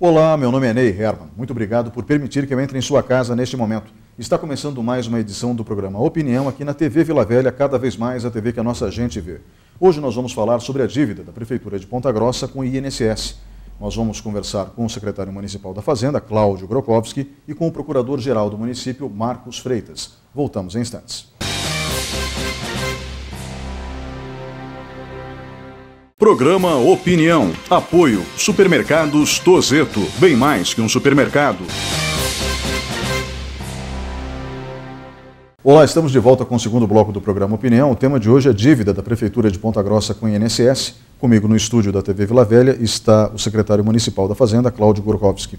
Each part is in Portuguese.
Olá, meu nome é Ney Herman. Muito obrigado por permitir que eu entre em sua casa neste momento. Está começando mais uma edição do programa Opinião aqui na TV Vila Velha, cada vez mais a TV que a nossa gente vê. Hoje nós vamos falar sobre a dívida da Prefeitura de Ponta Grossa com o INSS. Nós vamos conversar com o secretário municipal da Fazenda, Cláudio Grokowski, e com o procurador-geral do município, Marcos Freitas. Voltamos em instantes. Programa Opinião. Apoio Supermercados Tozeto. Bem mais que um supermercado. Olá, estamos de volta com o segundo bloco do programa Opinião. O tema de hoje é a dívida da Prefeitura de Ponta Grossa com o INSS. Comigo no estúdio da TV Vila Velha está o secretário municipal da Fazenda, Cláudio Grokowski.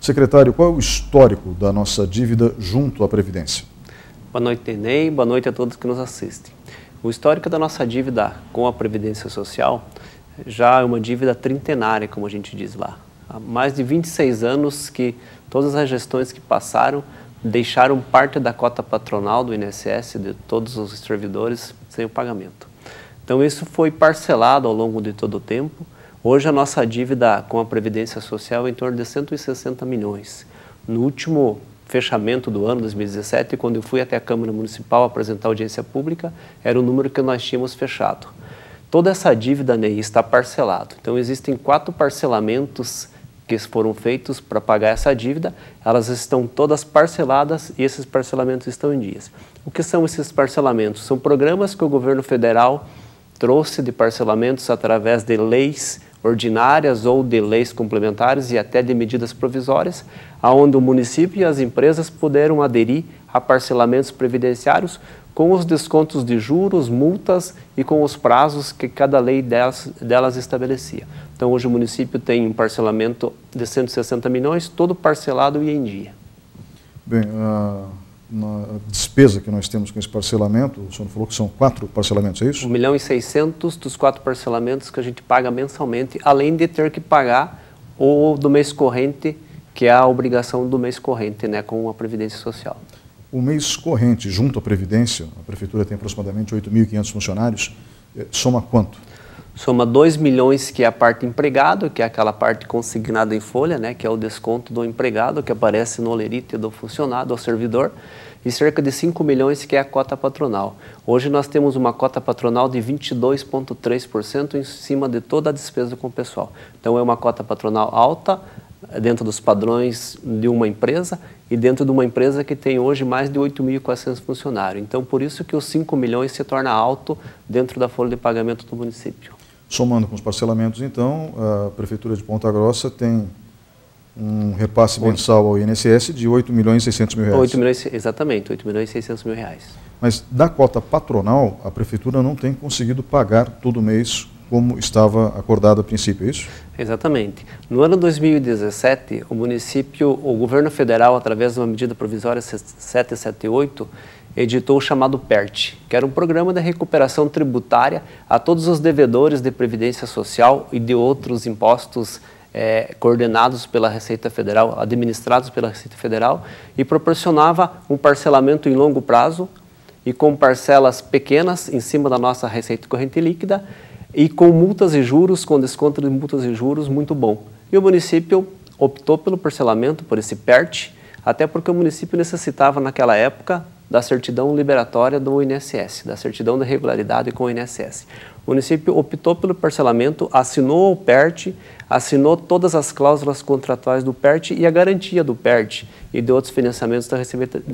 Secretário, qual é o histórico da nossa dívida junto à Previdência? Boa noite, Ney. Boa noite a todos que nos assistem. O histórico da nossa dívida com a Previdência Social já é uma dívida trintenária, como a gente diz lá. Há mais de 26 anos que todas as gestões que passaram deixaram parte da cota patronal do INSS, de todos os servidores, sem o pagamento. Então isso foi parcelado ao longo de todo o tempo. Hoje a nossa dívida com a Previdência Social é em torno de 160 milhões. No último fechamento do ano 2017, quando eu fui até a Câmara Municipal apresentar audiência pública, era o número que nós tínhamos fechado. Toda essa dívida, Ney, está parcelado. Então existem 4 parcelamentos que foram feitos para pagar essa dívida, elas estão todas parceladas e esses parcelamentos estão em dias. O que são esses parcelamentos? São programas que o governo federal trouxe de parcelamentos através de leis ordinárias ou de leis complementares e até de medidas provisórias, onde o município e as empresas puderam aderir a parcelamentos previdenciários com os descontos de juros, multas e com os prazos que cada lei delas estabelecia. Então hoje o município tem um parcelamento de 160 milhões, todo parcelado e em dia. Bem, na despesa que nós temos com esse parcelamento, o senhor falou que são 4 parcelamentos, é isso? 1.600.000 dos 4 parcelamentos que a gente paga mensalmente, além de ter que pagar o do mês corrente, que é a obrigação do mês corrente, né, com a Previdência Social. O mês corrente, junto à Previdência, a Prefeitura tem aproximadamente 8.500 funcionários, soma quanto? Soma 2 milhões, que é a parte empregado, que é aquela parte consignada em folha, né, que é o desconto do empregado, que aparece no olerite do funcionário, do servidor, e cerca de 5 milhões, que é a cota patronal. Hoje nós temos uma cota patronal de 22,3% em cima de toda a despesa com o pessoal. Então é uma cota patronal alta, dentro dos padrões de uma empresa e dentro de uma empresa que tem hoje mais de 8.400 funcionários. Então, por isso que os 5 milhões se torna alto dentro da folha de pagamento do município. Somando com os parcelamentos, então, a Prefeitura de Ponta Grossa tem um repasse mensal ao INSS de 8.600.000 reais. 8 milhões, exatamente, 8.600.000 reais. Mas da cota patronal, a Prefeitura não tem conseguido pagar todo mês como estava acordado a princípio, é isso? Exatamente. No ano 2017, o governo federal, através de uma medida provisória 778, editou o chamado PERT, que era um programa de recuperação tributária a todos os devedores de Previdência Social e de outros impostos coordenados pela Receita Federal, administrados pela Receita Federal, e proporcionava um parcelamento em longo prazo e com parcelas pequenas em cima da nossa receita corrente líquida e com multas e juros, com desconto de multas e juros muito bom. E o município optou pelo parcelamento, por esse PERT, até porque o município necessitava naquela época da certidão liberatória do INSS, da certidão de regularidade com o INSS. O município optou pelo parcelamento, assinou o PERT, assinou todas as cláusulas contratuais do PERT e a garantia do PERT e de outros financiamentos da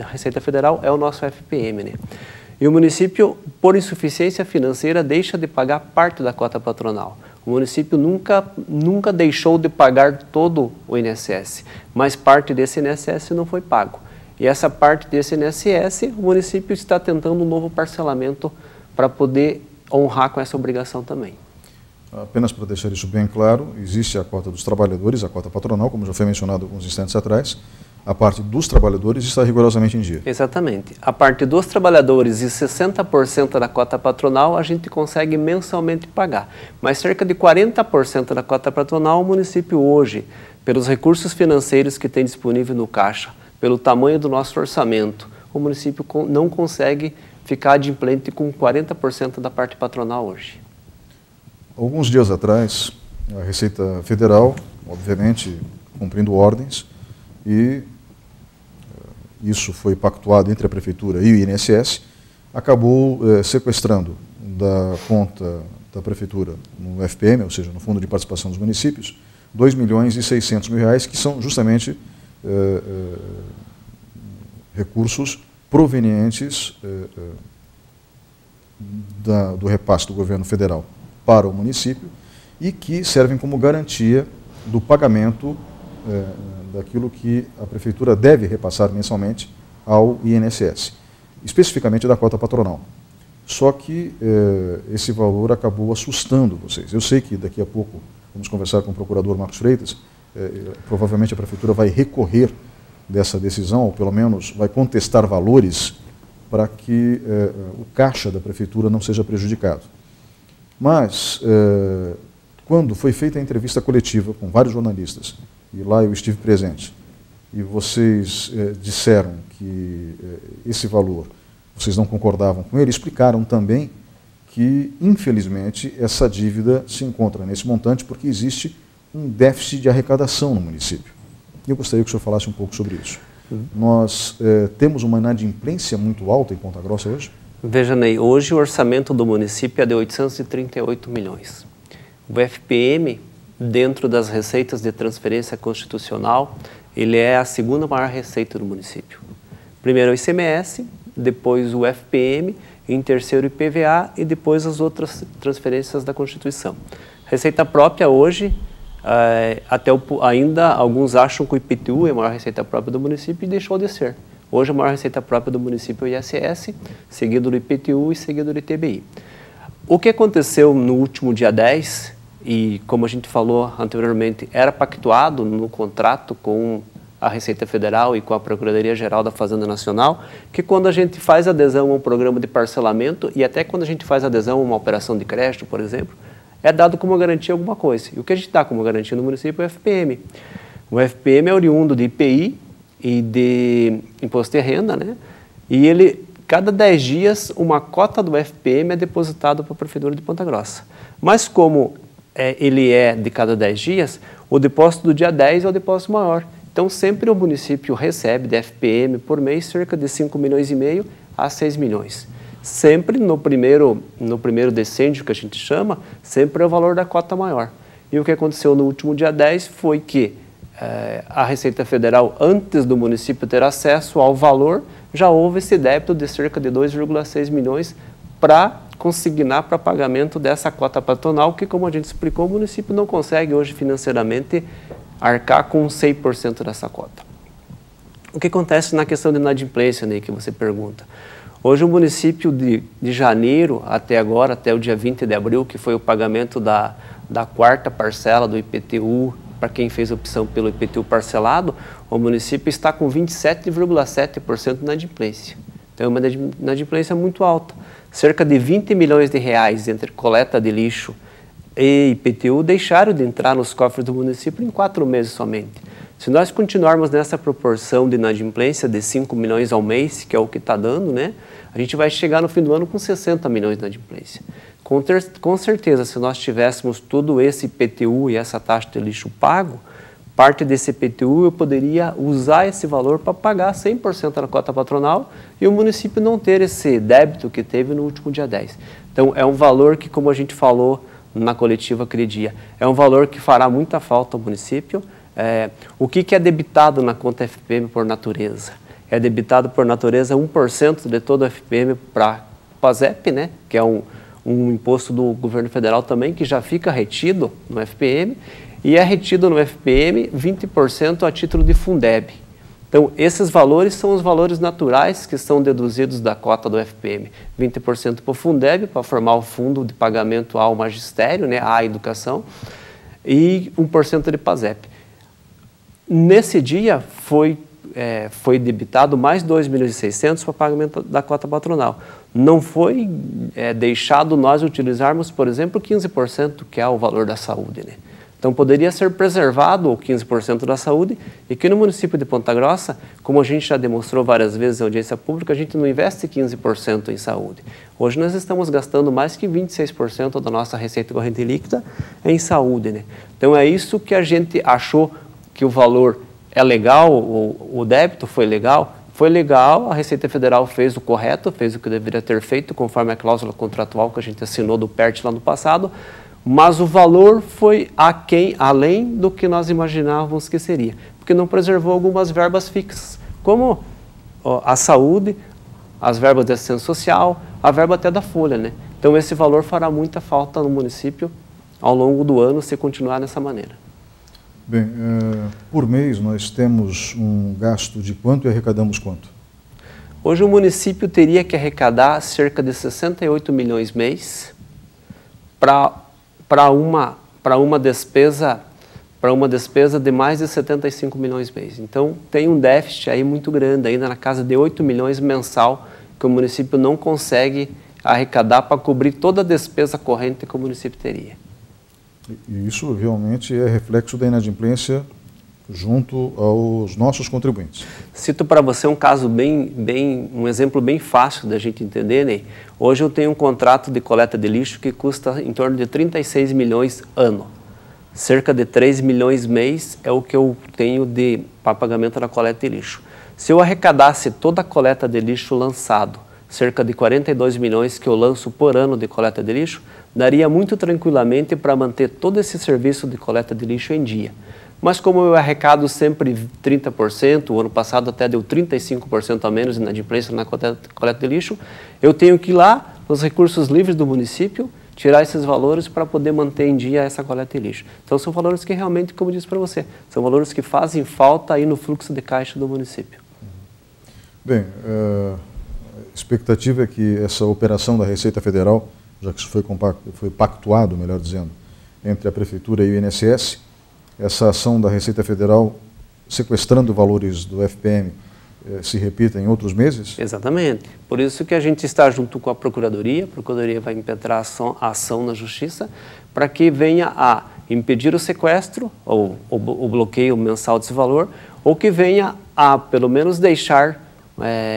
Receita Federal é o nosso FPM, né? E o município, por insuficiência financeira, deixa de pagar parte da cota patronal. O município nunca deixou de pagar todo o INSS, mas parte desse INSS não foi pago. E essa parte desse INSS, o município está tentando um novo parcelamento para poder honrar com essa obrigação também. Apenas para deixar isso bem claro, existe a cota dos trabalhadores, a cota patronal, como já foi mencionado alguns instantes atrás. A parte dos trabalhadores está rigorosamente em dia. Exatamente. A parte dos trabalhadores e 60% da cota patronal a gente consegue mensalmente pagar. Mas cerca de 40% da cota patronal o município hoje, pelos recursos financeiros que tem disponível no caixa, pelo tamanho do nosso orçamento, o município não consegue ficar adimplente com 40% da parte patronal hoje. Alguns dias atrás, a Receita Federal, obviamente, cumprindo ordens, e isso foi pactuado entre a Prefeitura e o INSS, acabou sequestrando da conta da Prefeitura no FPM, ou seja, no Fundo de Participação dos Municípios, R$2.600.000, que são justamente recursos provenientes do repasse do governo federal para o município e que servem como garantia do pagamento daquilo que a Prefeitura deve repassar mensalmente ao INSS, especificamente da cota patronal. Só que esse valor acabou assustando vocês. Eu sei que daqui a pouco vamos conversar com o procurador Marcos Freitas, provavelmente a Prefeitura vai recorrer dessa decisão, ou pelo menos vai contestar valores para que o caixa da Prefeitura não seja prejudicado. Mas, quando foi feita a entrevista coletiva com vários jornalistas, e lá eu estive presente, e vocês disseram que esse valor, vocês não concordavam com ele, explicaram também que, infelizmente, essa dívida se encontra nesse montante porque existe um déficit de arrecadação no município. E eu gostaria que o senhor falasse um pouco sobre isso. Nós temos uma inadimplência muito alta em Ponta Grossa hoje? Veja, Ney, hoje o orçamento do município é de 838 milhões. O FPM, dentro das receitas de transferência constitucional, ele é a segunda maior receita do município. Primeiro o ICMS, depois o FPM, em terceiro o IPVA e depois as outras transferências da Constituição. Receita própria hoje, ainda alguns acham que o IPTU é a maior receita própria do município e deixou de ser. Hoje a maior receita própria do município é o ISS, seguido do IPTU e seguido do ITBI. O que aconteceu no último dia 10, e como a gente falou anteriormente, era pactuado no contrato com a Receita Federal e com a Procuradoria-Geral da Fazenda Nacional, que quando a gente faz adesão a um programa de parcelamento e até quando a gente faz adesão a uma operação de crédito, por exemplo, é dado como garantia alguma coisa. E o que a gente dá como garantia no município é o FPM. O FPM é oriundo de IPI e de Imposto de Renda, né? E ele, cada 10 dias, uma cota do FPM é depositada para a Prefeitura de Ponta Grossa. Mas como ele é de cada 10 dias, o depósito do dia 10 é o depósito maior. Então, sempre o município recebe de FPM por mês cerca de 5,5 milhões a 6 milhões. Sempre no primeiro decêndio, que a gente chama, sempre é o valor da cota maior. E o que aconteceu no último dia 10 foi que a Receita Federal, antes do município ter acesso ao valor, já houve esse débito de cerca de 2,6 milhões para consignar para pagamento dessa cota patronal, que, como a gente explicou, o município não consegue hoje financeiramente arcar com 100% dessa cota. O que acontece na questão de inadimplência, né, que você pergunta? Hoje o município de janeiro até agora, até o dia 20 de abril, que foi o pagamento da quarta parcela do IPTU, para quem fez opção pelo IPTU parcelado, o município está com 27,7% de inadimplência. Então é uma inadimplência muito alta. Cerca de 20 milhões de reais entre coleta de lixo e IPTU deixaram de entrar nos cofres do município em 4 meses somente. Se nós continuarmos nessa proporção de inadimplência de 5 milhões ao mês, que é o que está dando, né, a gente vai chegar no fim do ano com 60 milhões de inadimplência. Com certeza, se nós tivéssemos todo esse IPTU e essa taxa de lixo pago, parte desse IPTU eu poderia usar esse valor para pagar 100% da cota patronal e o município não ter esse débito que teve no último dia 10. Então, é um valor que, como a gente falou na coletiva aquele dia, é um valor que fará muita falta ao município. O que é debitado na conta FPM por natureza? É debitado por natureza 1% de todo o FPM para a PASEP, né, que é um imposto do governo federal também, que já fica retido no FPM, e é retido no FPM 20% a título de Fundeb. Então, esses valores são os valores naturais que são deduzidos da cota do FPM. 20% para o Fundeb, para formar o fundo de pagamento ao magistério, né, à educação, e 1% de PASEP. Nesse dia, foi debitado mais 2.600.000 para pagamento da cota patronal. Não foi deixado nós utilizarmos, por exemplo, 15%, que é o valor da saúde, né? Então, poderia ser preservado o 15% da saúde e que no município de Ponta Grossa, como a gente já demonstrou várias vezes em audiência pública, a gente não investe 15% em saúde. Hoje nós estamos gastando mais que 26% da nossa receita corrente líquida em saúde, né? Então, é isso que a gente achou que o valor é legal, o débito foi legal, a Receita Federal fez o correto, fez o que deveria ter feito, conforme a cláusula contratual que a gente assinou do PERT lá no passado, mas o valor foi além do que nós imaginávamos que seria, porque não preservou algumas verbas fixas, como a saúde, as verbas de assistência social, a verba até da folha, né? Então esse valor fará muita falta no município ao longo do ano se continuar dessa maneira. Bem, por mês nós temos um gasto de quanto e arrecadamos quanto? Hoje o município teria que arrecadar cerca de 68 milhões mês para uma despesa de mais de 75 milhões mês. Então tem um déficit aí muito grande, ainda na casa de 8 milhões mensal, que o município não consegue arrecadar para cobrir toda a despesa corrente que o município teria. E isso realmente é reflexo da inadimplência junto aos nossos contribuintes. Cito para você um caso um exemplo bem fácil da gente entender, Ney. Hoje eu tenho um contrato de coleta de lixo que custa em torno de 36 milhões ano. Cerca de 3 milhões mês é o que eu tenho para pagamento da coleta de lixo. Se eu arrecadasse toda a coleta de lixo lançado, cerca de 42 milhões que eu lanço por ano de coleta de lixo, daria muito tranquilamente para manter todo esse serviço de coleta de lixo em dia. Mas como eu arrecado sempre 30%, o ano passado até deu 35% a menos de inadimplência na coleta de lixo, eu tenho que ir lá nos recursos livres do município, tirar esses valores para poder manter em dia essa coleta de lixo. Então são valores que realmente, como eu disse para você, são valores que fazem falta aí no fluxo de caixa do município. Bem, a expectativa é que essa operação da Receita Federal, já que isso foi pactuado, melhor dizendo, entre a Prefeitura e o INSS, essa ação da Receita Federal sequestrando valores do FPM se repita em outros meses? Exatamente. Por isso que a gente está junto com a Procuradoria vai impetrar a ação na Justiça para que venha a impedir o sequestro ou o bloqueio mensal desse valor, ou que venha a, pelo menos, deixar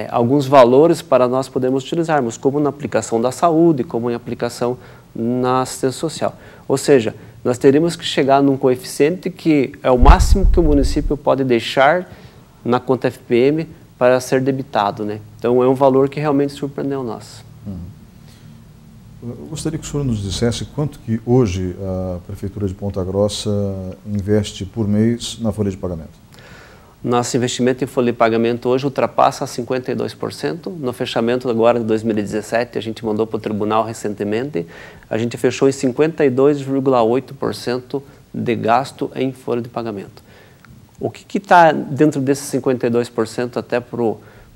alguns valores para nós podermos utilizarmos, como na aplicação da saúde, como em aplicação na assistência social. Ou seja, nós teríamos que chegar num coeficiente que é o máximo que o município pode deixar na conta FPM para ser debitado, né? Então é um valor que realmente surpreendeu nós. Eu gostaria que o senhor nos dissesse quanto que hoje a Prefeitura de Ponta Grossa investe por mês na folha de pagamento. Nosso investimento em folha de pagamento hoje ultrapassa 52%. No fechamento agora de 2017, a gente mandou para o tribunal recentemente, a gente fechou em 52,8% de gasto em folha de pagamento. O que está dentro desses 52% até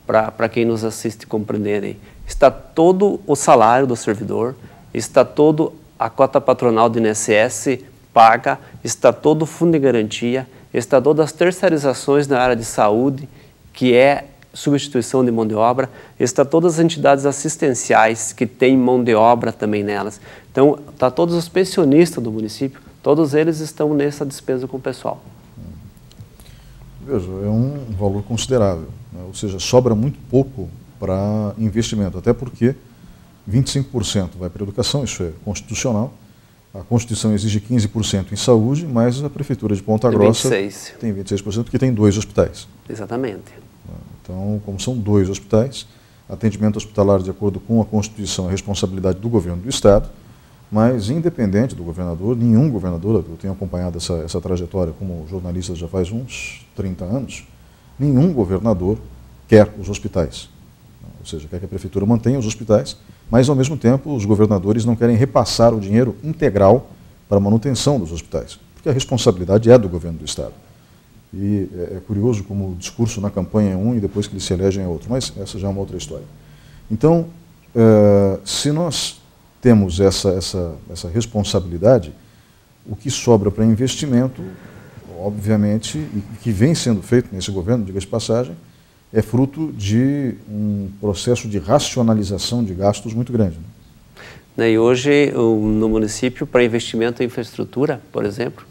para quem nos assiste compreenderem? Está todo o salário do servidor, está toda a cota patronal do INSS paga, está todo o fundo de garantia, está todas as terceirizações na área de saúde, que é substituição de mão de obra, está todas as entidades assistenciais que têm mão de obra também nelas. Então, está todos os pensionistas do município, todos eles estão nessa despesa com o pessoal. Veja, é um valor considerável, né? Ou seja, sobra muito pouco para investimento, até porque 25% vai para a educação, isso é constitucional. A Constituição exige 15% em saúde, mas a Prefeitura de Ponta Grossa tem 26%, porque tem 2 hospitais. Exatamente. Então, como são 2 hospitais, atendimento hospitalar, de acordo com a Constituição, é responsabilidade do governo do Estado, mas independente do governador, nenhum governador, eu tenho acompanhado essa trajetória como jornalista já faz uns 30 anos, nenhum governador quer os hospitais. Ou seja, quer que a Prefeitura mantenha os hospitais, mas, ao mesmo tempo, os governadores não querem repassar o dinheiro integral para a manutenção dos hospitais, porque a responsabilidade é do governo do Estado. E é curioso como o discurso na campanha é um e depois que eles se elegem é outro, mas essa já é uma outra história. Então, se nós temos essa responsabilidade, o que sobra para investimento, obviamente, e que vem sendo feito nesse governo, diga-se de passagem, é fruto de um processo de racionalização de gastos muito grande. Né? E hoje, no município, para investimento em infraestrutura, por exemplo,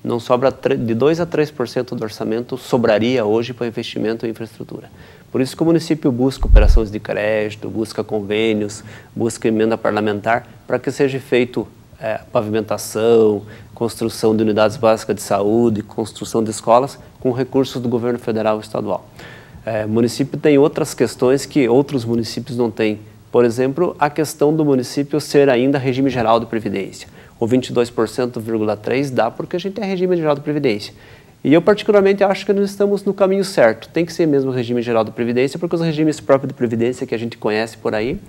não sobra de 2% a 3% do orçamento sobraria hoje para investimento em infraestrutura. Por isso que o município busca operações de crédito, busca convênios, busca emenda parlamentar, para que seja feito pavimentação, construção de unidades básicas de saúde, construção de escolas com recursos do governo federal e estadual. O município tem outras questões que outros municípios não têm. Por exemplo, a questão do município ser ainda regime geral de previdência. O 22,3% dá porque a gente é regime geral de previdência. E eu particularmente acho que nós estamos no caminho certo. Tem que ser mesmo o regime geral de previdência, porque os regimes próprios de previdência que a gente conhece por aí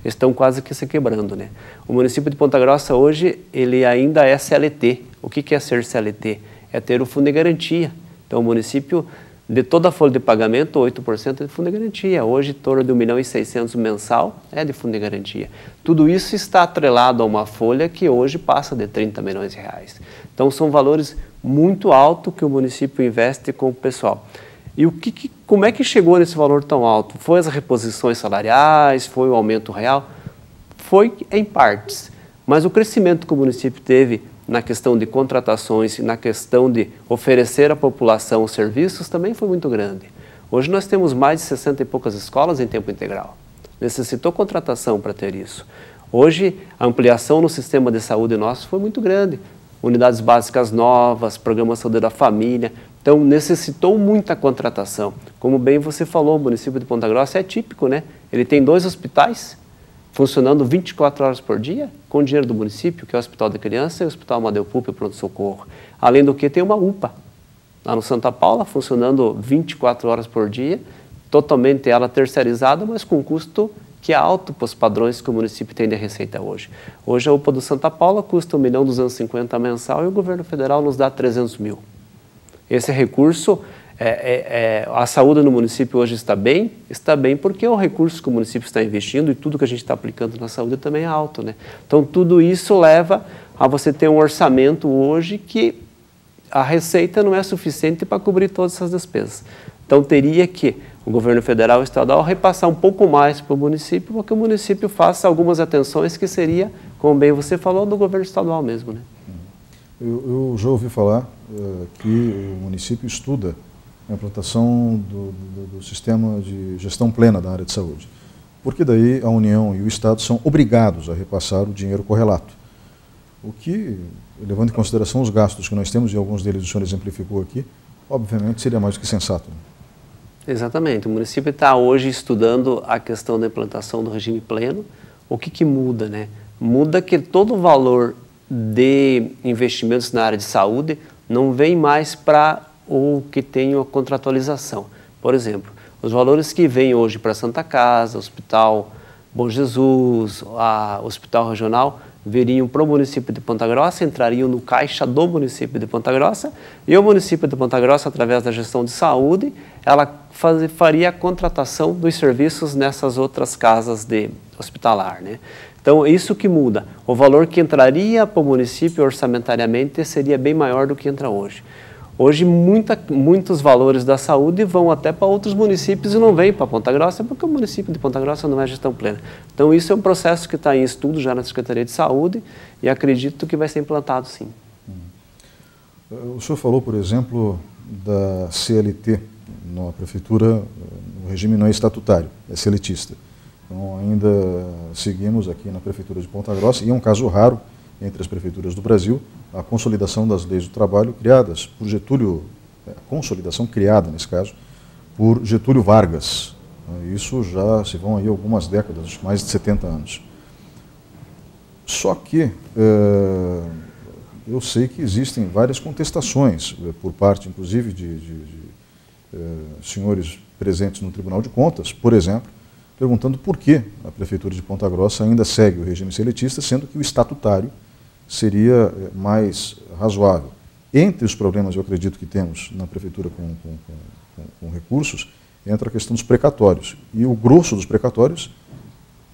estão quase que se quebrando, né? O município de Ponta Grossa hoje, ele ainda é CLT. O que é ser CLT? É ter o fundo de garantia. Então o município, de toda a folha de pagamento, 8% é de fundo de garantia. Hoje, em torno de 1.600.000 mensal é de fundo de garantia. Tudo isso está atrelado a uma folha que hoje passa de 30 milhões de reais. Então são valores muito altos que o município investe com o pessoal. E como é que chegou nesse valor tão alto? Foi as reposições salariais? Foi o aumento real? Foi em partes. Mas o crescimento que o município teve na questão de contratações, na questão de oferecer à população serviços, também foi muito grande. Hoje nós temos mais de 60 e poucas escolas em tempo integral. Necessitou contratação para ter isso. Hoje, a ampliação no sistema de saúde nosso foi muito grande. Unidades básicas novas, programa Saúde da Família. Então, necessitou muita contratação. Como bem você falou, o município de Ponta Grossa é típico, né? Ele tem 2 hospitais funcionando 24 horas por dia, com dinheiro do município, que é o Hospital da Criança e o Hospital Amadeu Pupo e Pronto Socorro. Além do que, tem uma UPA, lá no Santa Paula, funcionando 24 horas por dia, totalmente ela terceirizada, mas com custo que é alto para os padrões que o município tem de receita hoje. Hoje a UPA do Santa Paula custa R$ 1.250.000 mensal e o governo federal nos dá 300 mil. Esse recurso, a saúde no município hoje está bem porque o recurso que o município está investindo e tudo que a gente está aplicando na saúde também é alto, né? Então tudo isso leva a você ter um orçamento hoje que a receita não é suficiente para cobrir todas essas despesas. Então teria que o governo federal e estadual repassar um pouco mais para o município, para que o município faça algumas atenções que seria, como bem você falou, do governo estadual mesmo, né? Eu já ouvi falar que o município estuda a implantação do sistema de gestão plena da área de saúde, porque daí a União e o Estado são obrigados a repassar o dinheiro correlato, o que, levando em consideração os gastos que nós temos, e alguns deles o senhor exemplificou aqui, obviamente seria mais do que sensato. Exatamente. O município está hoje estudando a questão da implantação do regime pleno. O que muda, né? Muda que todo o valor de investimentos na área de saúde não vem mais para o que tem a contratualização. Por exemplo, os valores que vêm hoje para a Santa Casa, Hospital Bom Jesus, Hospital Regional, viriam para o município de Ponta Grossa, entrariam no caixa do município de Ponta Grossa, e o município de Ponta Grossa, através da gestão de saúde, ela faria a contratação dos serviços nessas outras casas de hospitalar, né? Então, isso que muda. O valor que entraria para o município orçamentariamente seria bem maior do que entra hoje. Hoje, muitos valores da saúde vão até para outros municípios e não vêm para Ponta Grossa, porque o município de Ponta Grossa não é gestão plena. Então, isso é um processo que está em estudo já na Secretaria de Saúde e acredito que vai ser implantado, sim. O senhor falou, por exemplo, da CLT na Prefeitura, o regime não é estatutário, é seletista. Então, ainda seguimos aqui na Prefeitura de Ponta Grossa, e é um caso raro entre as prefeituras do Brasil, a consolidação das leis do trabalho criadas por Getúlio, a consolidação criada, nesse caso, por Getúlio Vargas. Isso já se vão aí algumas décadas, mais de 70 anos. Só que eu sei que existem várias contestações, por parte, inclusive, de senhores presentes no Tribunal de Contas, por exemplo, perguntando por que a Prefeitura de Ponta Grossa ainda segue o regime seletista, sendo que o estatutário seria mais razoável. Entre os problemas, eu acredito, que temos na Prefeitura com recursos, entra a questão dos precatórios. E o grosso dos precatórios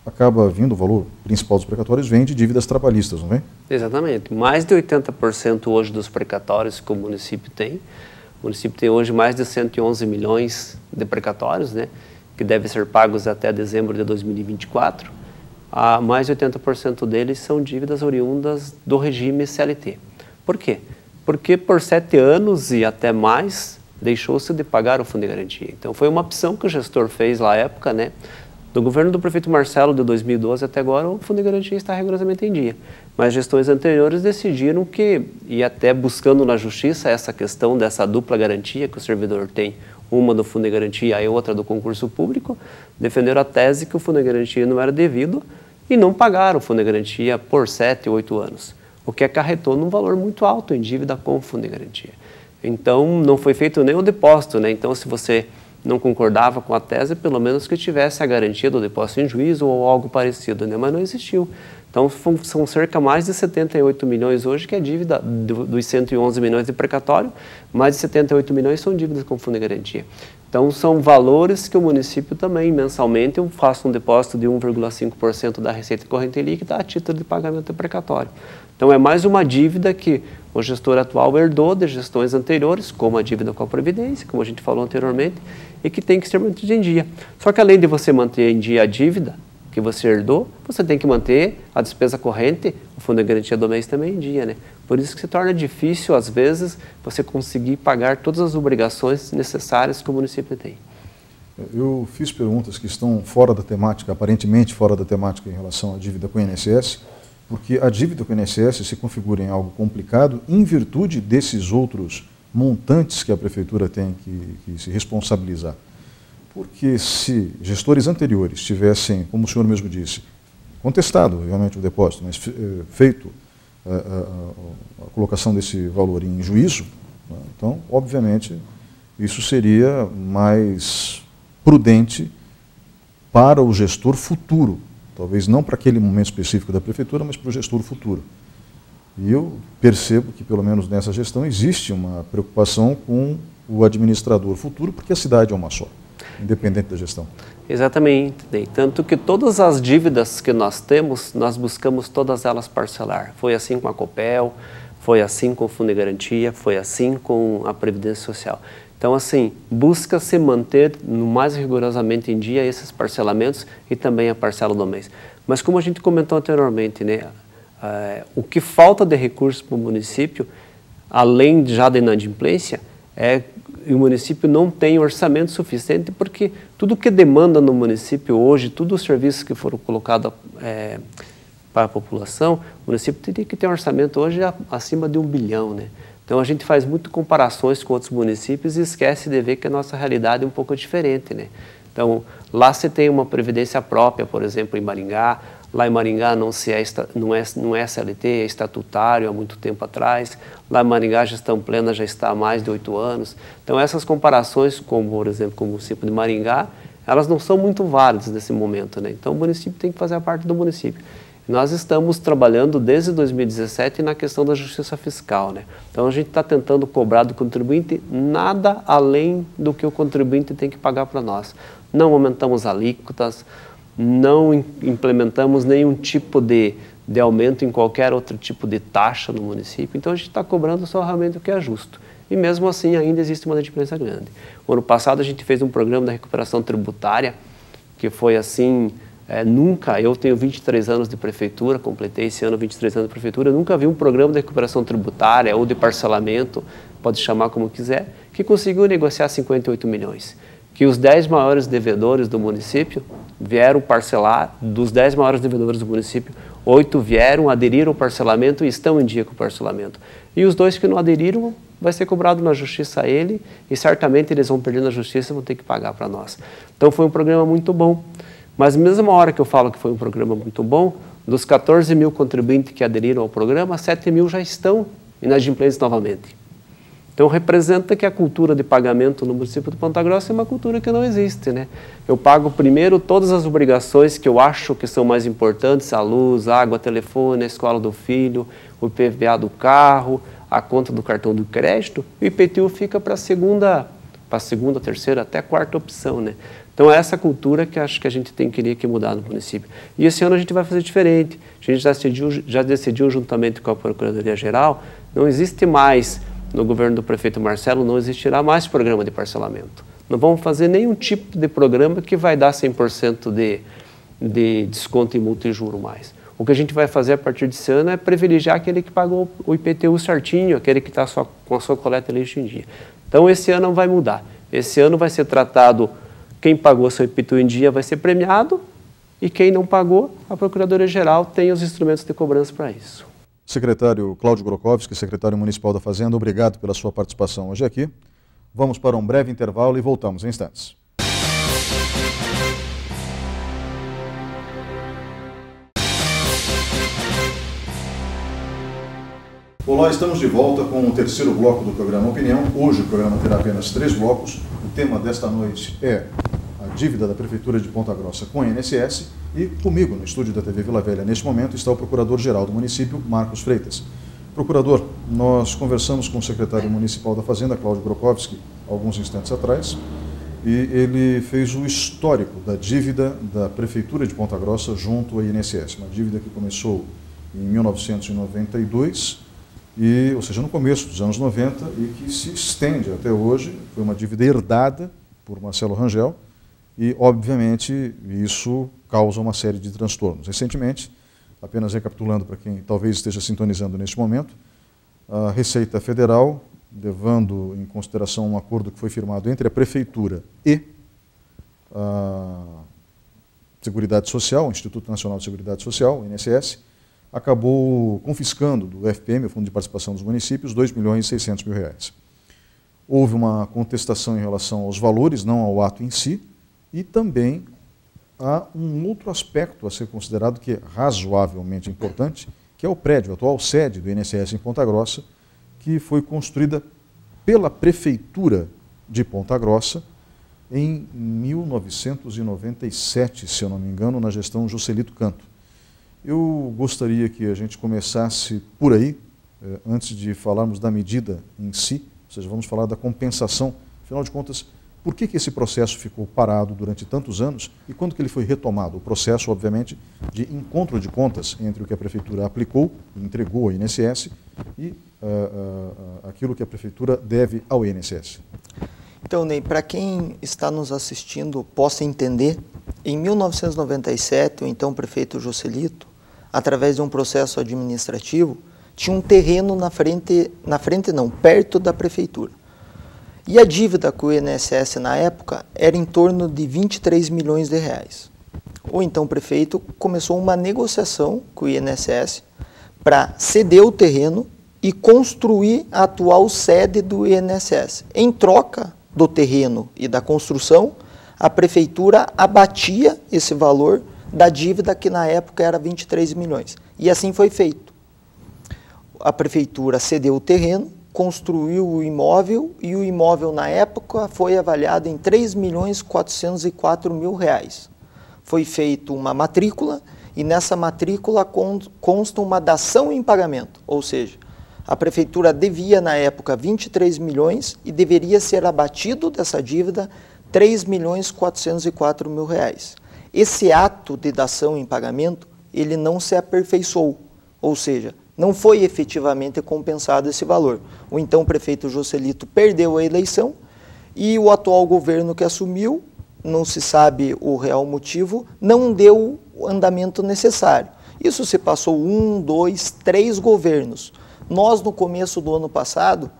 acaba vindo, o valor principal dos precatórios vem de dívidas trabalhistas, não vem? Exatamente. Mais de 80% hoje dos precatórios que o município tem. O município tem hoje mais de 111 milhões de precatórios, né, que devem ser pagos até dezembro de 2024. Mais de 80% deles são dívidas oriundas do regime CLT. Por quê? Porque por 7 anos e até mais, deixou-se de pagar o fundo de garantia. Então foi uma opção que o gestor fez na época, né, Do governo do prefeito Marcelo de 2012 até agora, o Fundo de Garantia está rigorosamente em dia. Mas gestões anteriores decidiram que, e até buscando na justiça essa questão dessa dupla garantia que o servidor tem, uma do Fundo de Garantia e outra do concurso público, defenderam a tese que o Fundo de Garantia não era devido e não pagaram o Fundo de Garantia por 7, 8 anos, o que acarretou num valor muito alto em dívida com o Fundo de Garantia. Então, não foi feito nem o depósito, né? Então, se você não concordava com a tese, pelo menos que tivesse a garantia do depósito em juízo ou algo parecido, né? Mas não existiu. Então, são cerca mais de 78 milhões hoje, que é dívida dos 111 milhões de precatório, mais de 78 milhões são dívidas com fundo de garantia. Então, são valores que o município também, mensalmente, eu faço um depósito de 1,5% da receita corrente líquida a título de pagamento de precatório. Então, é mais uma dívida que o gestor atual herdou de gestões anteriores, como a dívida com a Previdência, como a gente falou anteriormente, e que tem que ser mantido em dia. Só que além de você manter em dia a dívida que você herdou, você tem que manter a despesa corrente, o Fundo de Garantia do mês também em dia, né? Por isso que se torna difícil, às vezes, você conseguir pagar todas as obrigações necessárias que o município tem. Eu fiz perguntas que estão fora da temática, aparentemente fora da temática em relação à dívida com o INSS, porque a dívida com o INSS se configura em algo complicado em virtude desses outros montantes que a Prefeitura tem que se responsabilizar. Porque se gestores anteriores tivessem, como o senhor mesmo disse, contestado realmente o depósito, mas feito a colocação desse valor em juízo, né, então, obviamente, isso seria mais prudente para o gestor futuro, talvez não para aquele momento específico da Prefeitura, mas para o gestor futuro. E eu percebo que, pelo menos nessa gestão, existe uma preocupação com o administrador futuro, porque a cidade é uma só, independente da gestão. Exatamente. Tanto que todas as dívidas que nós temos, nós buscamos todas elas parcelar. Foi assim com a Copel, foi assim com o Fundo de Garantia, foi assim com a Previdência Social. Então, assim, busca se manter no mais rigorosamente em dia esses parcelamentos e também a parcela do mês. Mas como a gente comentou anteriormente, né, o que falta de recursos para o município, além já da inadimplência, o município não tem orçamento suficiente, porque tudo que demanda no município hoje, todos os serviços que foram colocados para a população, o município teria que ter um orçamento hoje acima de 1 bilhão, né? Então, a gente faz muito comparações com outros municípios e esquece de ver que a nossa realidade é um pouco diferente, né? Então, lá você tem uma previdência própria, por exemplo, em Maringá. Lá em Maringá não é CLT, é estatutário há muito tempo atrás. Lá em Maringá a gestão plena já está há mais de 8 anos. Então, essas comparações, como, por exemplo, com o município de Maringá, elas não são muito válidas nesse momento, né? Então, o município tem que fazer a parte do município. Nós estamos trabalhando desde 2017 na questão da justiça fiscal, né? Então, a gente está tentando cobrar do contribuinte nada além do que o contribuinte tem que pagar para nós. Não aumentamos alíquotas, não implementamos nenhum tipo de aumento em qualquer outro tipo de taxa no município. Então, a gente está cobrando só realmente o que é justo. E mesmo assim, ainda existe uma inadimplência grande. O ano passado, a gente fez um programa da recuperação tributária, que foi assim... nunca, eu tenho 23 anos de prefeitura, completei esse ano 23 anos de prefeitura, nunca vi um programa de recuperação tributária ou de parcelamento, pode chamar como quiser, que conseguiu negociar 58 milhões. Que os 10 maiores devedores do município vieram parcelar, dos 10 maiores devedores do município, 8 vieram, aderiram ao parcelamento e estão em dia com o parcelamento. E os 2 que não aderiram, vai ser cobrado na justiça a ele e certamente eles vão perder na justiça e vão ter que pagar para nós. Então foi um programa muito bom. Mas mesma hora que eu falo que foi um programa muito bom, dos 14 mil contribuintes que aderiram ao programa, 7 mil já estão inadimplentes novamente. Então representa que a cultura de pagamento no município de Ponta Grossa é uma cultura que não existe, né? Eu pago primeiro todas as obrigações que eu acho que são mais importantes, a luz, a água, telefone, a escola do filho, o IPVA do carro, a conta do cartão do crédito, e o IPTU fica para a segunda, terceira, até quarta opção, né? Então, é essa cultura que acho que a gente queria que mudar no município. E esse ano a gente vai fazer diferente. A gente já decidiu juntamente com a Procuradoria-Geral, não existe mais, no governo do prefeito Marcelo, não existirá mais programa de parcelamento. Não vamos fazer nenhum tipo de programa que vai dar 100% de desconto em multa e juro mais. O que a gente vai fazer a partir desse ano é privilegiar aquele que pagou o IPTU certinho, aquele que está com a sua coleta de lixo em dia. Então, esse ano vai mudar. Esse ano vai ser tratado quem pagou seu IPTU em dia vai ser premiado e quem não pagou, a Procuradoria-Geral tem os instrumentos de cobrança para isso. Secretário Cláudio Grochovski, secretário municipal da Fazenda, obrigado pela sua participação hoje aqui. Vamos para um breve intervalo e voltamos em instantes. Olá, estamos de volta com o terceiro bloco do programa Opinião. Hoje o programa terá apenas 3 blocos. O tema desta noite é a dívida da Prefeitura de Ponta Grossa com a INSS. E comigo no estúdio da TV Vila Velha, neste momento, está o Procurador-Geral do município, Marcos Freitas. Procurador, nós conversamos com o secretário municipal da Fazenda, Cláudio Grochovski, alguns instantes atrás, e ele fez o histórico da dívida da Prefeitura de Ponta Grossa junto à INSS. Uma dívida que começou em 1992, ou seja, no começo dos anos 90, e que se estende até hoje. Foi uma dívida herdada por Marcelo Rangel e, obviamente, isso causa uma série de transtornos. Recentemente, apenas recapitulando para quem talvez esteja sintonizando neste momento, a Receita Federal, levando em consideração um acordo que foi firmado entre a Prefeitura e a Seguridade Social, o Instituto Nacional de Seguridade Social, o INSS, acabou confiscando do FPM, o Fundo de Participação dos Municípios, R$ 2.600.000. Houve uma contestação em relação aos valores, não ao ato em si, e também há um outro aspecto a ser considerado que é razoavelmente importante, que é o prédio, a atual sede do INSS em Ponta Grossa, que foi construída pela Prefeitura de Ponta Grossa em 1997, se eu não me engano, na gestão Joselito Canto. Eu gostaria que a gente começasse por aí, antes de falarmos da medida em si, ou seja, vamos falar da compensação. Afinal de contas, por que esse processo ficou parado durante tantos anos e quando que ele foi retomado? O processo, obviamente, de encontro de contas entre o que a Prefeitura aplicou e entregou ao INSS e aquilo que a Prefeitura deve ao INSS. Então, Ney, para quem está nos assistindo possa entender, em 1997, o então prefeito Joselito, através de um processo administrativo, tinha um terreno perto da prefeitura. E a dívida com o INSS na época era em torno de R$23 milhões. O então prefeito começou uma negociação com o INSS para ceder o terreno e construir a atual sede do INSS. Em troca do terreno e da construção, a prefeitura abatia esse valor da dívida que na época era 23 milhões. E assim foi feito. A prefeitura cedeu o terreno, construiu o imóvel e o imóvel na época foi avaliado em R$3.404.000. Foi feita uma matrícula e nessa matrícula consta uma dação em pagamento, ou seja, a prefeitura devia na época 23 milhões e deveria ser abatido dessa dívida R$3.404.000. Esse ato de dação em pagamento, ele não se aperfeiçoou, ou seja, não foi efetivamente compensado esse valor. O então prefeito Joselito perdeu a eleição e o atual governo que assumiu, não se sabe o real motivo, não deu o andamento necessário. Isso se passou 1, 2, 3 governos. Nós, no começo do ano passado,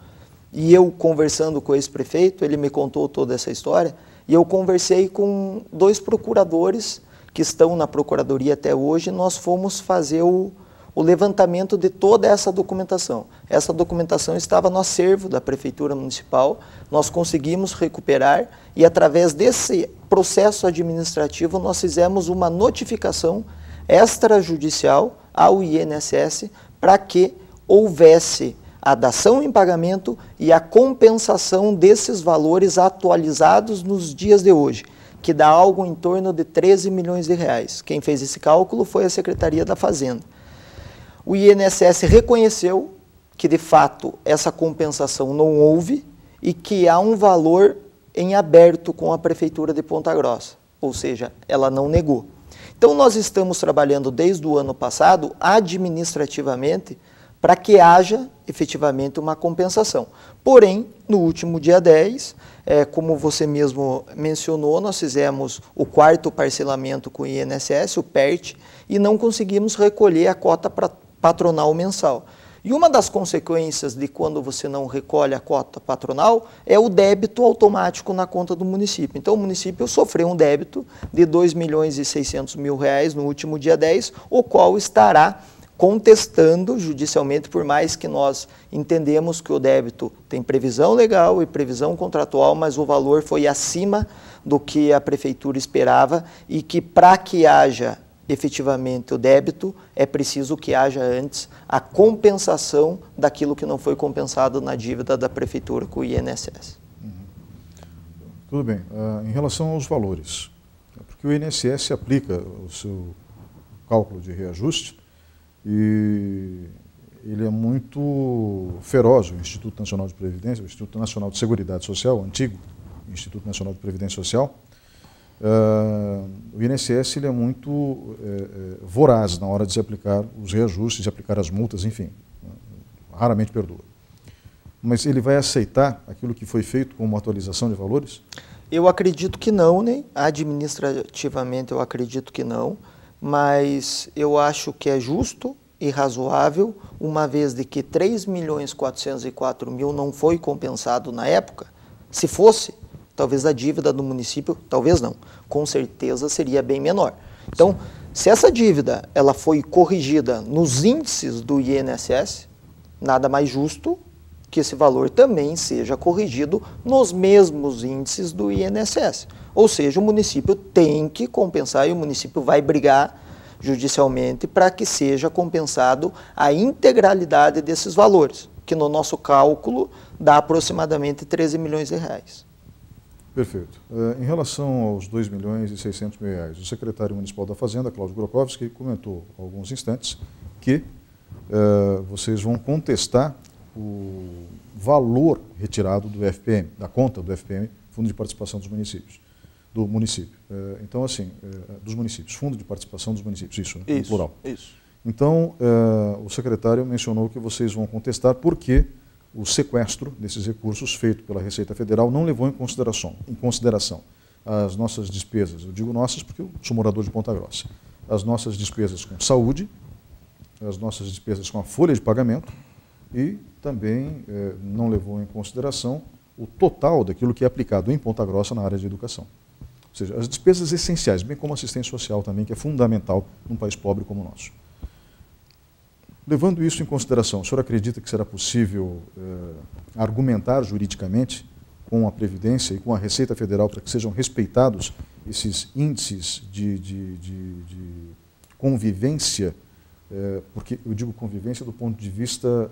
e eu conversando com esse prefeito, ele me contou toda essa história, e eu conversei com 2 procuradores que estão na procuradoria até hoje, nós fomos fazer o levantamento de toda essa documentação. Essa documentação estava no acervo da Prefeitura Municipal, nós conseguimos recuperar e através desse processo administrativo nós fizemos uma notificação extrajudicial ao INSS para que houvesse a dação em pagamento e a compensação desses valores atualizados nos dias de hoje, que dá algo em torno de 13 milhões de reais. Quem fez esse cálculo foi a Secretaria da Fazenda. O INSS reconheceu que, de fato, essa compensação não houve e que há um valor em aberto com a Prefeitura de Ponta Grossa, ou seja, ela não negou. Então, nós estamos trabalhando desde o ano passado, administrativamente, para que haja efetivamente uma compensação. Porém, no último dia 10, como você mesmo mencionou, nós fizemos o 4º parcelamento com o INSS, o PERT, e não conseguimos recolher a cota patronal mensal. E uma das consequências de quando você não recolhe a cota patronal é o débito automático na conta do município. Então o município sofreu um débito de R$2.600.000 no último dia 10, o qual estará contestando judicialmente, por mais que nós entendemos que o débito tem previsão legal e previsão contratual, mas o valor foi acima do que a prefeitura esperava e que para que haja efetivamente o débito, é preciso que haja antes a compensação daquilo que não foi compensado na dívida da prefeitura com o INSS. Tudo bem. Em relação aos valores, porque o INSS aplica o seu cálculo de reajuste e ele é muito feroz, o Instituto Nacional de Previdência, o Instituto Nacional de Seguridade Social, o antigo Instituto Nacional de Previdência Social. O INSS ele é muito voraz na hora de se aplicar os reajustes, de aplicar as multas, enfim, raramente perdoa. Mas ele vai aceitar aquilo que foi feito como uma atualização de valores? Eu acredito que não, né? Administrativamente eu acredito que não, mas eu acho que é justo e razoável, uma vez de que 3.404.000 não foi compensado na época. Se fosse, talvez a dívida do município, talvez não, com certeza seria bem menor. Então, se essa dívida ela foi corrigida nos índices do INSS, nada mais justo que esse valor também seja corrigido nos mesmos índices do INSS. Ou seja, o município tem que compensar e o município vai brigar judicialmente para que seja compensado a integralidade desses valores, que no nosso cálculo dá aproximadamente R$13 milhões. Perfeito. Em relação aos R$2.600.000, o secretário municipal da Fazenda, Cláudio Grokowski, comentou há alguns instantes que vocês vão contestar o valor retirado do FPM, da conta do FPM, Fundo de Participação dos Municípios, do município. Então, assim, dos municípios, Fundo de Participação dos Municípios, isso, no plural. Isso. Então, o secretário mencionou que vocês vão contestar porque o sequestro desses recursos feito pela Receita Federal não levou em consideração as nossas despesas, eu digo nossas porque eu sou morador de Ponta Grossa, as nossas despesas com saúde, as nossas despesas com a folha de pagamento e também não levou em consideração o total daquilo que é aplicado em Ponta Grossa na área de educação. Ou seja, as despesas essenciais, bem como a assistência social também, que é fundamental num país pobre como o nosso. Levando isso em consideração, o senhor acredita que será possível argumentar juridicamente com a Previdência e com a Receita Federal para que sejam respeitados esses índices de convivência, porque eu digo convivência do ponto de vista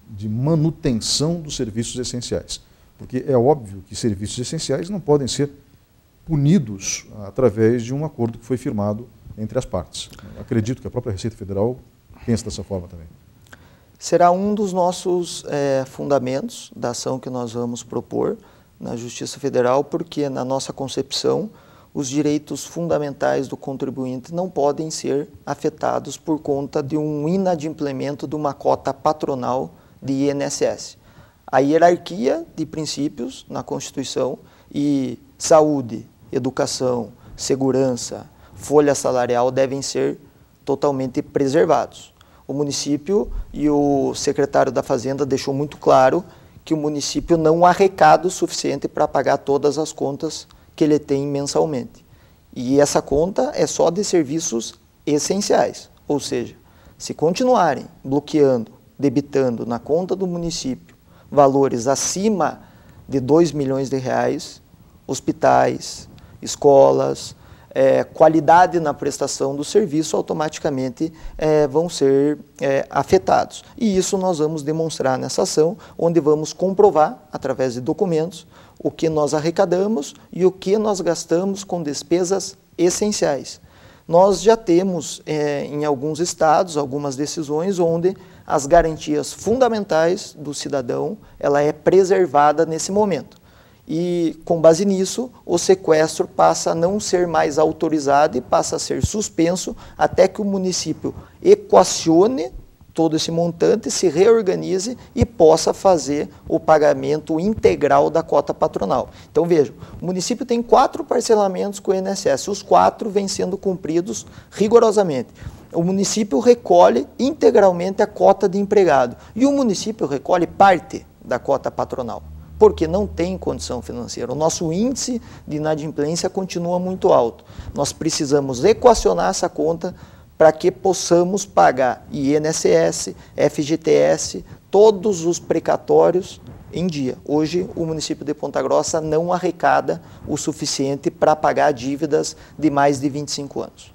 de manutenção dos serviços essenciais, porque é óbvio que serviços essenciais não podem ser punidos através de um acordo que foi firmado entre as partes. Acredito que a própria Receita Federal pensa dessa forma também. Será um dos nossos fundamentos da ação que nós vamos propor na Justiça Federal, porque na nossa concepção os direitos fundamentais do contribuinte não podem ser afetados por conta de um inadimplemento de uma cota patronal de INSS. A hierarquia de princípios na Constituição e saúde, educação, segurança, folha salarial devem ser totalmente preservados. O município e o secretário da Fazenda deixou muito claro que o município não arrecada o suficiente para pagar todas as contas que ele tem mensalmente. E essa conta é só de serviços essenciais, ou seja, se continuarem bloqueando, debitando na conta do município valores acima de R$2 milhões, hospitais, escolas, qualidade na prestação do serviço automaticamente vão ser afetados. E isso nós vamos demonstrar nessa ação, onde vamos comprovar, através de documentos, o que nós arrecadamos e o que nós gastamos com despesas essenciais. Nós já temos, em alguns estados, algumas decisões onde as garantias fundamentais do cidadão ela é preservada nesse momento. E, com base nisso, o sequestro passa a não ser mais autorizado e passa a ser suspenso até que o município equacione todo esse montante, se reorganize e possa fazer o pagamento integral da cota patronal. Então, vejam, o município tem 4 parcelamentos com o INSS, os 4 vêm sendo cumpridos rigorosamente. O município recolhe integralmente a cota de empregado e o município recolhe parte da cota patronal, porque não tem condição financeira. O nosso índice de inadimplência continua muito alto. Nós precisamos equacionar essa conta para que possamos pagar INSS, FGTS, todos os precatórios em dia. Hoje, o município de Ponta Grossa não arrecada o suficiente para pagar dívidas de mais de 25 anos.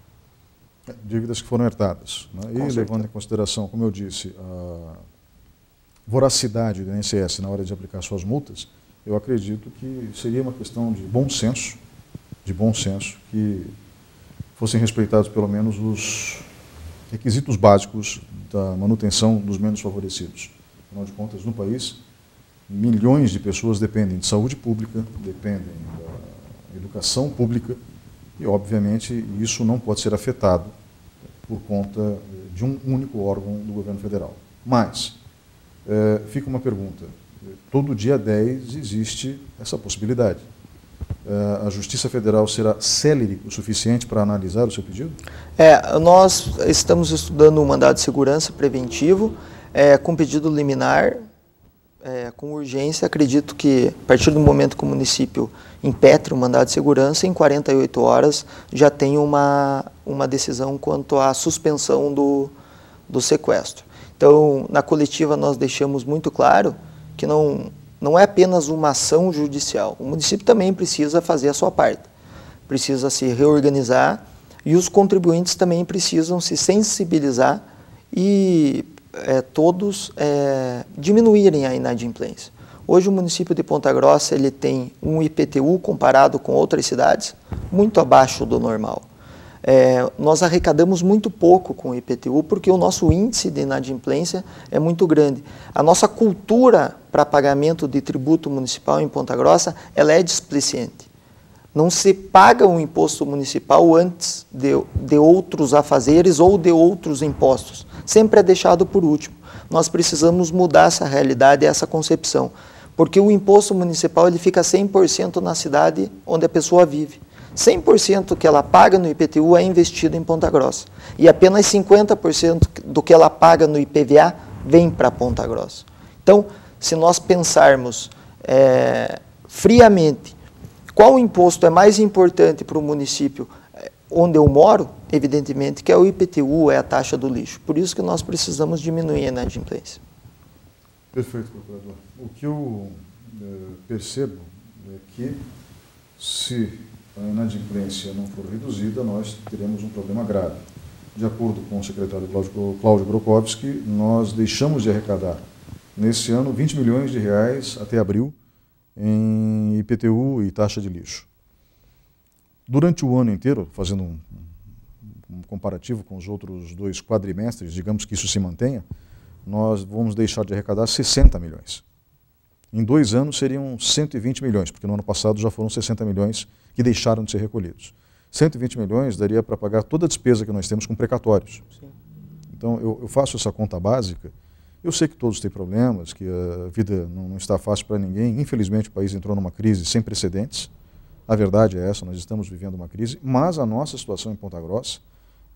Dívidas que foram herdadas. Né? E levando em consideração, como eu disse, a voracidade do INSS na hora de aplicar suas multas, eu acredito que seria uma questão de bom senso, que fossem respeitados pelo menos os requisitos básicos da manutenção dos menos favorecidos. Afinal de contas, no país, milhões de pessoas dependem de saúde pública, dependem da educação pública e, obviamente, isso não pode ser afetado por conta de um único órgão do governo federal. Mas, fica uma pergunta, todo dia 10 existe essa possibilidade. A Justiça Federal será célere o suficiente para analisar o seu pedido? Nós estamos estudando um mandado de segurança preventivo com pedido liminar, com urgência. Acredito que, a partir do momento que o município impetre o mandado de segurança, em 48 horas já tem uma decisão quanto à suspensão do sequestro. Então, na coletiva nós deixamos muito claro que não é apenas uma ação judicial. O município também precisa fazer a sua parte, precisa se reorganizar e os contribuintes também precisam se sensibilizar e todos diminuírem a inadimplência. Hoje o município de Ponta Grossa ele tem um IPTU comparado com outras cidades muito abaixo do normal. Nós arrecadamos muito pouco com o IPTU porque o nosso índice de inadimplência é muito grande. A nossa cultura para pagamento de tributo municipal em Ponta Grossa ela é displicente. Não se paga um imposto municipal antes de outros afazeres ou de outros impostos. Sempre é deixado por último. Nós precisamos mudar essa realidade, essa concepção. Porque o imposto municipal ele fica 100% na cidade onde a pessoa vive. 100% que ela paga no IPTU é investido em Ponta Grossa. E apenas 50% do que ela paga no IPVA vem para Ponta Grossa. Então, se nós pensarmos friamente qual imposto é mais importante para o município onde eu moro, evidentemente que é o IPTU, é a taxa do lixo. Por isso que nós precisamos diminuir a inadimplência. Perfeito, procurador. O que eu percebo é que se a inadimplência não for reduzida, nós teremos um problema grave. De acordo com o secretário Cláudio Grokowski, nós deixamos de arrecadar nesse ano 20 milhões de reais até abril em IPTU e taxa de lixo. Durante o ano inteiro, fazendo um comparativo com os outros 2 quadrimestres, digamos que isso se mantenha, nós vamos deixar de arrecadar 60 milhões. Em 2 anos seriam 120 milhões, porque no ano passado já foram 60 milhões que deixaram de ser recolhidos. 120 milhões daria para pagar toda a despesa que nós temos com precatórios. Sim. Então, eu faço essa conta básica. Eu sei que todos têm problemas, que a vida não está fácil para ninguém. Infelizmente, o país entrou numa crise sem precedentes. A verdade é essa, nós estamos vivendo uma crise, mas a nossa situação em Ponta Grossa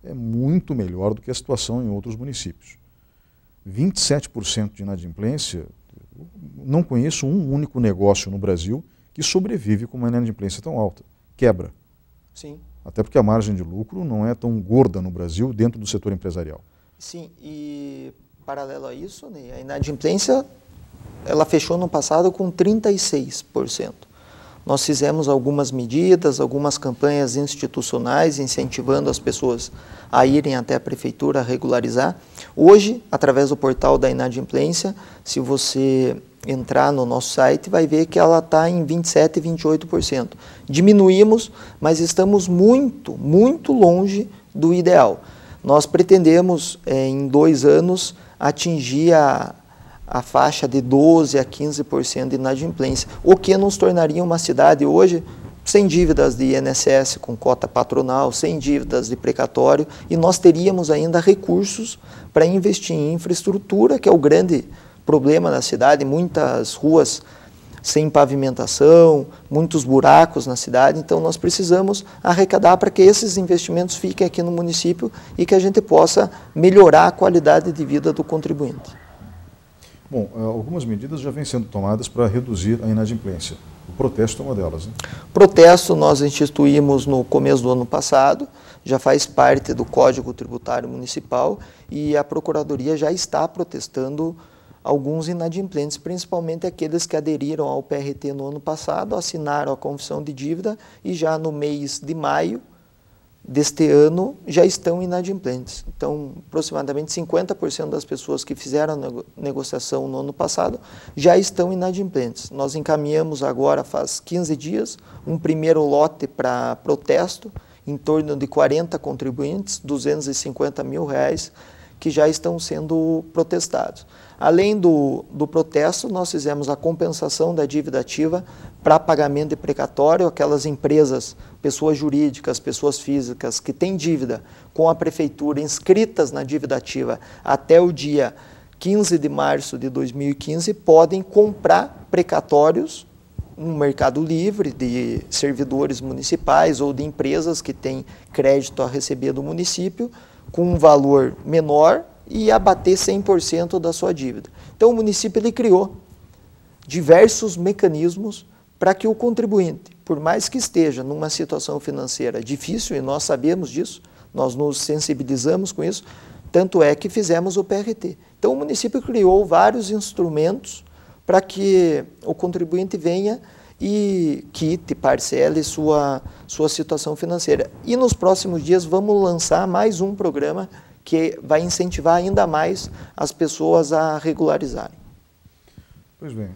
é muito melhor do que a situação em outros municípios. 27% de inadimplência, não conheço um único negócio no Brasil que sobrevive com uma inadimplência tão alta. Quebra. Sim. Até porque a margem de lucro não é tão gorda no Brasil dentro do setor empresarial. Sim, e paralelo a isso, né, a inadimplência ela fechou no passado com 36%. Nós fizemos algumas medidas, algumas campanhas institucionais incentivando as pessoas a irem até a prefeitura a regularizar. Hoje, através do portal da inadimplência, se você entrar no nosso site, vai ver que ela está em 27% e 28%. Diminuímos, mas estamos muito, muito longe do ideal. Nós pretendemos, em 2 anos, atingir a faixa de 12% a 15% de inadimplência, o que nos tornaria uma cidade hoje sem dívidas de INSS com cota patronal, sem dívidas de precatório, e nós teríamos ainda recursos para investir em infraestrutura, que é o grande problema da cidade. Muitas ruas sem pavimentação, muitos buracos na cidade. Então nós precisamos arrecadar para que esses investimentos fiquem aqui no município e que a gente possa melhorar a qualidade de vida do contribuinte. Bom, algumas medidas já vêm sendo tomadas para reduzir a inadimplência. O protesto é uma delas, né? Protesto nós instituímos no começo do ano passado, já faz parte do Código Tributário Municipal e a Procuradoria já está protestando alguns inadimplentes, principalmente aqueles que aderiram ao PRT no ano passado, assinaram a confissão de dívida e já no mês de maio deste ano já estão inadimplentes. Então, aproximadamente 50% das pessoas que fizeram a negociação no ano passado já estão inadimplentes. Nós encaminhamos agora, faz 15 dias, um primeiro lote para protesto, em torno de 40 contribuintes, R$250 mil, que já estão sendo protestados. Além do protesto, nós fizemos a compensação da dívida ativa para pagamento de precatório, aquelas empresas, pessoas jurídicas, pessoas físicas que têm dívida com a prefeitura inscritas na dívida ativa até o dia 15 de março de 2015, podem comprar precatórios no Mercado Livre de servidores municipais ou de empresas que têm crédito a receber do município com um valor menor e abater 100% da sua dívida. Então o município ele criou diversos mecanismos para que o contribuinte, por mais que esteja numa situação financeira difícil, e nós sabemos disso, nós nos sensibilizamos com isso, tanto é que fizemos o PRT. Então o município criou vários instrumentos para que o contribuinte venha e quite, parcele sua situação financeira. E nos próximos dias vamos lançar mais um programa que vai incentivar ainda mais as pessoas a regularizarem. Pois bem,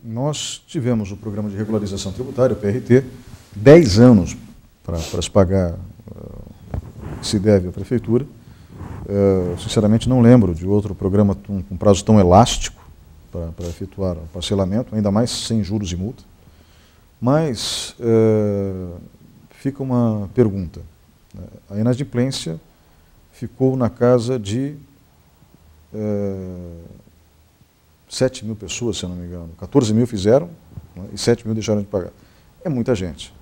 nós tivemos o programa de regularização tributária, o PRT, 10 anos para se pagar o que se deve à prefeitura. Sinceramente não lembro de outro programa com prazo tão elástico para efetuar o parcelamento, ainda mais sem juros e multa. Mas fica uma pergunta. A inadimplência ficou na casa de 7 mil pessoas, se eu não me engano. 14 mil fizeram, né, e 7 mil deixaram de pagar. É muita gente.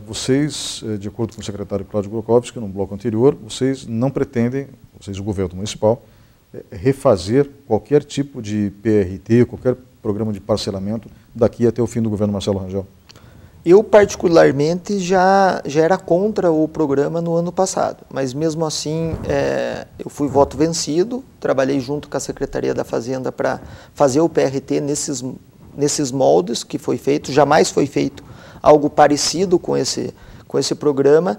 Vocês, de acordo com o secretário Cláudio Grokowski, no bloco anterior, vocês não pretendem, vocês, o governo municipal, refazer qualquer tipo de PRT, qualquer programa de parcelamento daqui até o fim do governo Marcelo Rangel? Eu, particularmente, já era contra o programa no ano passado, mas mesmo assim eu fui voto vencido, trabalhei junto com a Secretaria da Fazenda para fazer o PRT nesses moldes que foi feito, jamais foi feito algo parecido com esse programa.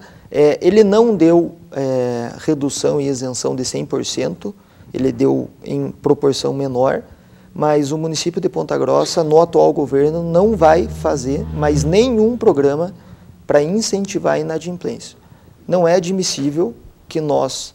Ele não deu redução e isenção de 100%, ele deu em proporção menor, mas o município de Ponta Grossa, no atual governo, não vai fazer mais nenhum programa para incentivar a inadimplência. Não é admissível que nós,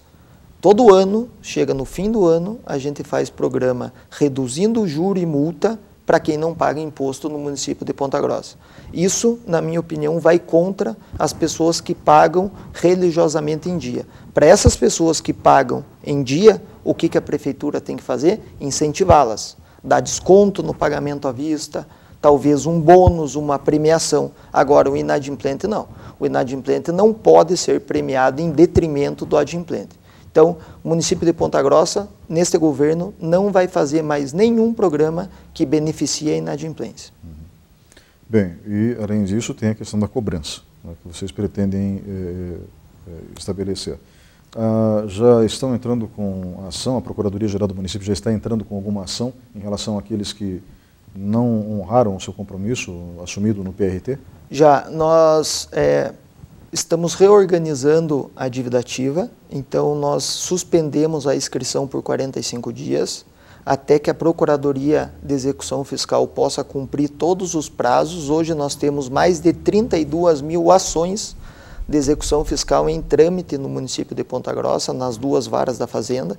todo ano, chega no fim do ano, a gente faz programa reduzindo juro e multa para quem não paga imposto no município de Ponta Grossa. Isso, na minha opinião, vai contra as pessoas que pagam religiosamente em dia. Para essas pessoas que pagam em dia, o que a prefeitura tem que fazer? Incentivá-las. Dar desconto no pagamento à vista, talvez um bônus, uma premiação. Agora, o inadimplente não. O inadimplente não pode ser premiado em detrimento do adimplente. Então, o município de Ponta Grossa, neste governo, não vai fazer mais nenhum programa que beneficie a inadimplência. Bem, e além disso tem a questão da cobrança, né, que vocês pretendem estabelecer. Já estão entrando com ação, a Procuradoria-Geral do município já está entrando com alguma ação em relação àqueles que não honraram o seu compromisso assumido no PRT? Já, nós estamos reorganizando a dívida ativa, então nós suspendemos a inscrição por 45 dias, até que a Procuradoria de Execução Fiscal possa cumprir todos os prazos. Hoje nós temos mais de 32 mil ações de execução fiscal em trâmite no município de Ponta Grossa, nas duas varas da Fazenda,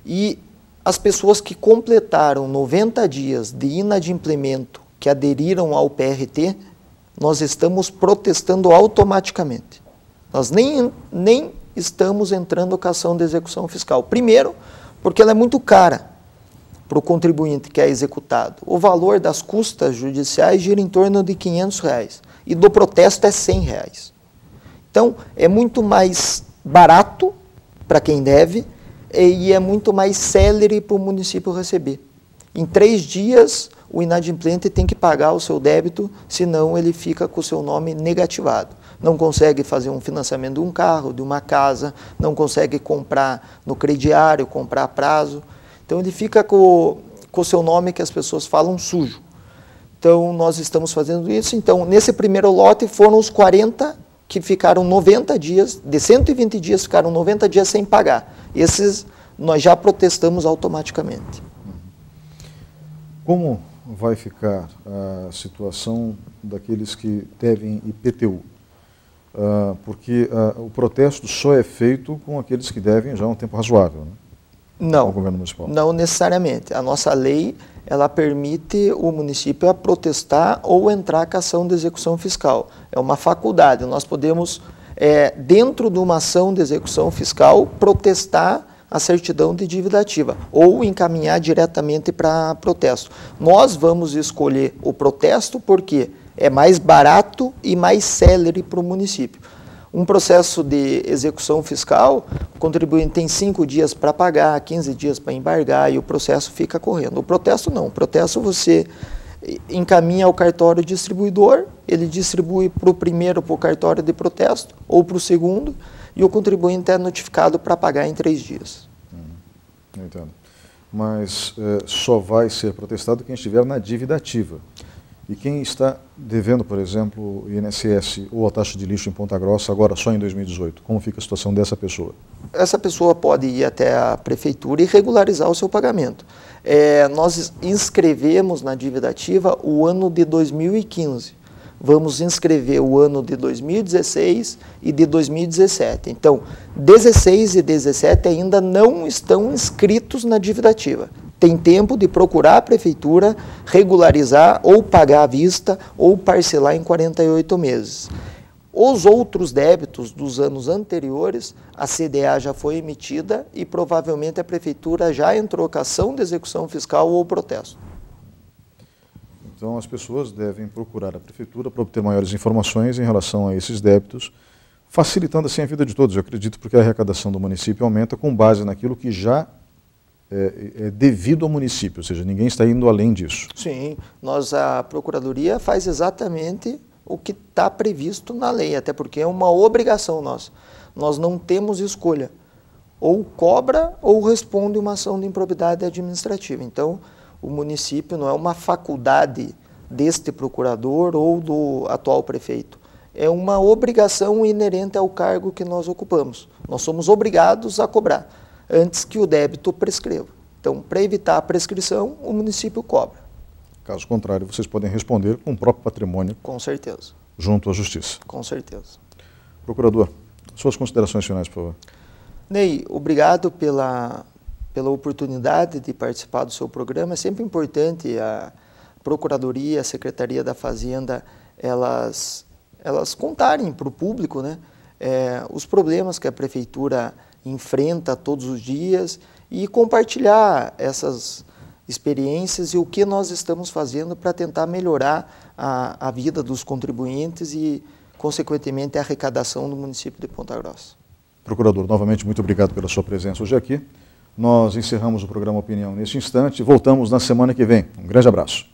e as pessoas que completaram 90 dias de inadimplemento, que aderiram ao PRT, nós estamos protestando automaticamente. Nós nem estamos entrando com a ação de execução fiscal. Primeiro, porque ela é muito cara. para o contribuinte que é executado, o valor das custas judiciais gira em torno de R$500 e do protesto é R$100. Então, é muito mais barato para quem deve e é muito mais célere para o município receber. Em 3 dias, o inadimplente tem que pagar o seu débito, senão ele fica com o seu nome negativado. Não consegue fazer um financiamento de um carro, de uma casa, não consegue comprar no crediário, comprar a prazo. Então, ele fica com o seu nome, que as pessoas falam, sujo. Então, nós estamos fazendo isso. Então, nesse primeiro lote, foram os 40 que ficaram 90 dias, de 120 dias, ficaram 90 dias sem pagar. Esses nós já protestamos automaticamente. Como vai ficar a situação daqueles que devem IPTU? Porque o protesto só é feito com aqueles que devem já há um tempo razoável, né? Não, ao governo municipal. Não necessariamente. A nossa lei, ela permite o município a protestar ou entrar com ação de execução fiscal. É uma faculdade. Nós podemos, dentro de uma ação de execução fiscal, protestar a certidão de dívida ativa ou encaminhar diretamente para protesto. Nós vamos escolher o protesto porque é mais barato e mais célere para o município. Um processo de execução fiscal, o contribuinte tem 5 dias para pagar, 15 dias para embargar e o processo fica correndo. O protesto não. O protesto você encaminha ao cartório distribuidor, ele distribui para o primeiro para o cartório de protesto ou para o segundo e o contribuinte é notificado para pagar em 3 dias. Entendo. Mas só vai ser protestado quem estiver na dívida ativa. E quem está devendo, por exemplo, INSS ou a taxa de lixo em Ponta Grossa, agora só em 2018, como fica a situação dessa pessoa? Essa pessoa pode ir até a prefeitura e regularizar o seu pagamento. Nós inscrevemos na dívida ativa o ano de 2015. Vamos inscrever o ano de 2016 e de 2017. Então, 16 e 17 ainda não estão inscritos na dívida ativa. Tem tempo de procurar a prefeitura, regularizar ou pagar à vista ou parcelar em 48 meses. Os outros débitos dos anos anteriores, a CDA já foi emitida e provavelmente a prefeitura já entrou com ação de execução fiscal ou protesto. Então as pessoas devem procurar a prefeitura para obter maiores informações em relação a esses débitos, facilitando assim a vida de todos. Eu acredito porque a arrecadação do município aumenta com base naquilo que já é devido ao município, ou seja, ninguém está indo além disso. Sim, a Procuradoria faz exatamente o que está previsto na lei, até porque é uma obrigação nossa. Nós não temos escolha, ou cobra ou responde uma ação de improbidade administrativa. Então, o município não é uma faculdade deste procurador ou do atual prefeito. É uma obrigação inerente ao cargo que nós ocupamos. Nós somos obrigados a cobrar antes que o débito prescreva. Então, para evitar a prescrição, o município cobra. Caso contrário, vocês podem responder com o próprio patrimônio. Com certeza. Junto à Justiça. Com certeza. Procurador, suas considerações finais, por favor. Ney, obrigado pela oportunidade de participar do seu programa. É sempre importante a Procuradoria, a Secretaria da Fazenda, elas contarem para o público, né, os problemas que a Prefeitura enfrenta todos os dias e compartilhar essas experiências e o que nós estamos fazendo para tentar melhorar a vida dos contribuintes e, consequentemente, a arrecadação do município de Ponta Grossa. Procurador, novamente, muito obrigado pela sua presença hoje aqui. Nós encerramos o programa Opinião neste instante e voltamos na semana que vem. Um grande abraço.